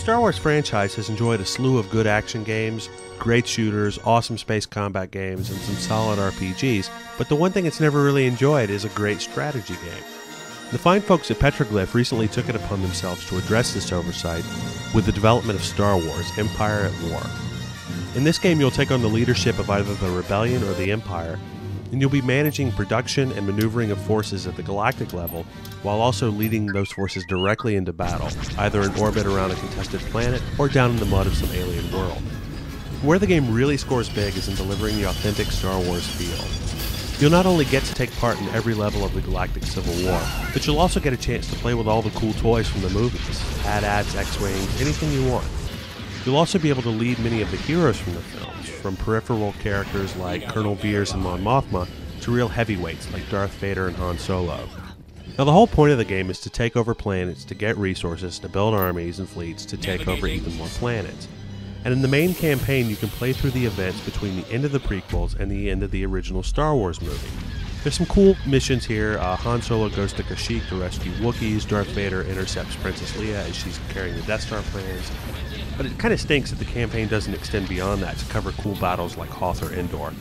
Star Wars franchise has enjoyed a slew of good action games, great shooters, awesome space combat games, and some solid RPGs, but the one thing it's never really enjoyed is a great strategy game. The fine folks at Petroglyph recently took it upon themselves to address this oversight with the development of Star Wars: Empire at War. In this game, you'll take on the leadership of either the Rebellion or the Empire, and you'll be managing production and maneuvering of forces at the galactic level, while also leading those forces directly into battle, either in orbit around a contested planet or down in the mud of some alien world. Where the game really scores big is in delivering the authentic Star Wars feel. You'll not only get to take part in every level of the galactic civil war, but you'll also get a chance to play with all the cool toys from the movies, AT-ATs, X-Wings, anything you want. You'll also be able to lead many of the heroes from the films, from peripheral characters like Colonel Veers and Mon Mothma to real heavyweights like Darth Vader and Han Solo. Now the whole point of the game is to take over planets, to get resources, to build armies and fleets, to take over even more planets. And in the main campaign, you can play through the events between the end of the prequels and the end of the original Star Wars movie. There's some cool missions here. Han Solo goes to Kashyyyk to rescue Wookiees. Darth Vader intercepts Princess Leia as she's carrying the Death Star plans. But it kind of stinks that the campaign doesn't extend beyond that to cover cool battles like Hoth or Endor.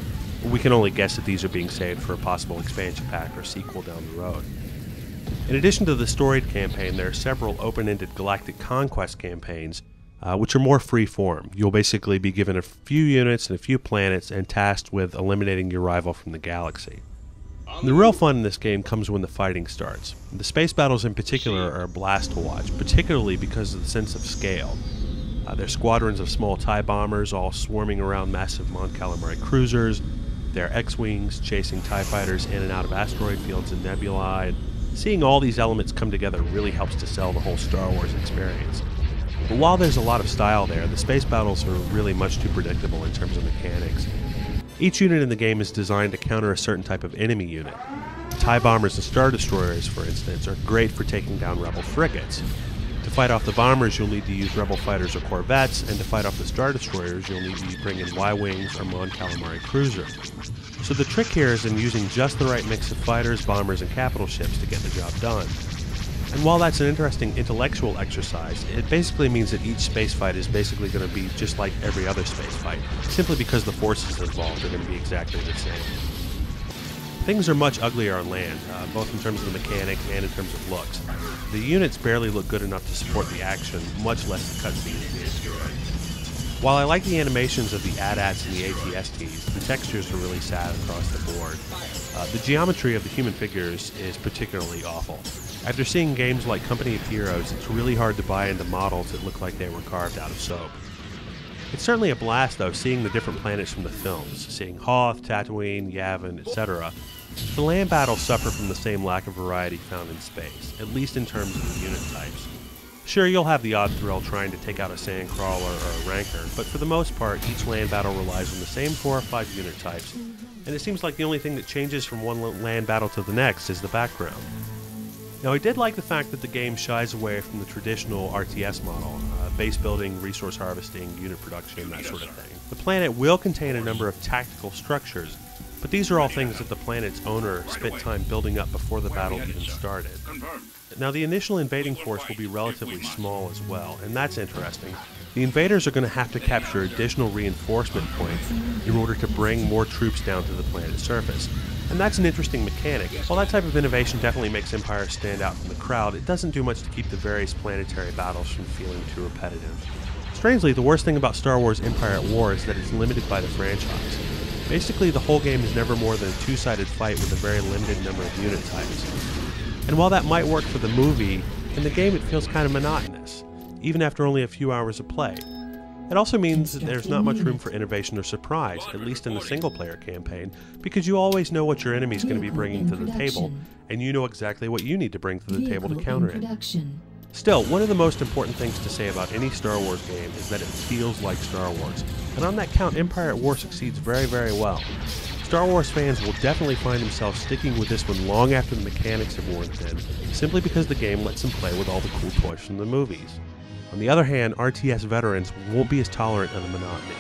We can only guess that these are being saved for a possible expansion pack or sequel down the road. In addition to the storied campaign, there are several open-ended galactic conquest campaigns, which are more free-form. You'll basically be given a few units and a few planets and tasked with eliminating your rival from the galaxy. And the real fun in this game comes when the fighting starts. The space battles in particular are a blast to watch, particularly because of the sense of scale. There's squadrons of small TIE bombers all swarming around massive Mon Calamari cruisers. There are X-Wings chasing TIE fighters in and out of asteroid fields and nebulae. And seeing all these elements come together really helps to sell the whole Star Wars experience. But while there's a lot of style there, the space battles are really much too predictable in terms of mechanics. Each unit in the game is designed to counter a certain type of enemy unit. TIE bombers and Star Destroyers, for instance, are great for taking down Rebel frigates. To fight off the bombers, you'll need to use Rebel fighters or corvettes, and to fight off the Star Destroyers, you'll need to bring in Y-Wings or Mon Calamari cruisers. So the trick here is in using just the right mix of fighters, bombers, and capital ships to get the job done. And while that's an interesting intellectual exercise, it basically means that each space fight is basically going to be just like every other space fight, simply because the forces involved are going to be exactly the same. Things are much uglier on land, both in terms of the mechanics and in terms of looks. The units barely look good enough to support the action, much less the cutscenes being enjoyed. While I like the animations of the AT-ATs and the AT-STs, the textures are really sad across the board. The geometry of the human figures is particularly awful. After seeing games like Company of Heroes, it's really hard to buy into models that look like they were carved out of soap. It's certainly a blast, though, seeing the different planets from the films, seeing Hoth, Tatooine, Yavin, etc. The land battles suffer from the same lack of variety found in space, at least in terms of the unit types. Sure, you'll have the odd thrill trying to take out a Sandcrawler or a Rancor, but for the most part, each land battle relies on the same 4 or 5 unit types, and it seems like the only thing that changes from one land battle to the next is the background. Now, I did like the fact that the game shies away from the traditional RTS model, base building, resource harvesting, unit production, that sort of thing. The planet will contain a number of tactical structures, but these are all things that the planet's owner spent time building up before the battle even started. Now, the initial invading force will be relatively small as well, and that's interesting. The invaders are going to have to capture additional reinforcement points in order to bring more troops down to the planet's surface. And that's an interesting mechanic. While that type of innovation definitely makes Empire stand out from the crowd, it doesn't do much to keep the various planetary battles from feeling too repetitive. Strangely, the worst thing about Star Wars Empire at War is that it's limited by the franchise. Basically, the whole game is never more than a two-sided fight with a very limited number of unit types. And while that might work for the movie, in the game it feels kind of monotonous, even after only a few hours of play. It also means that there's not much room for innovation or surprise, at least in the single-player campaign, because you always know what your enemy's going to be bringing to the table, and you know exactly what you need to bring to the table to counter it. Still, one of the most important things to say about any Star Wars game is that it feels like Star Wars, and on that count, Empire at War succeeds very, very well. Star Wars fans will definitely find themselves sticking with this one long after the mechanics have worn thin, simply because the game lets them play with all the cool toys from the movies. On the other hand, RTS veterans won't be as tolerant of the monotony.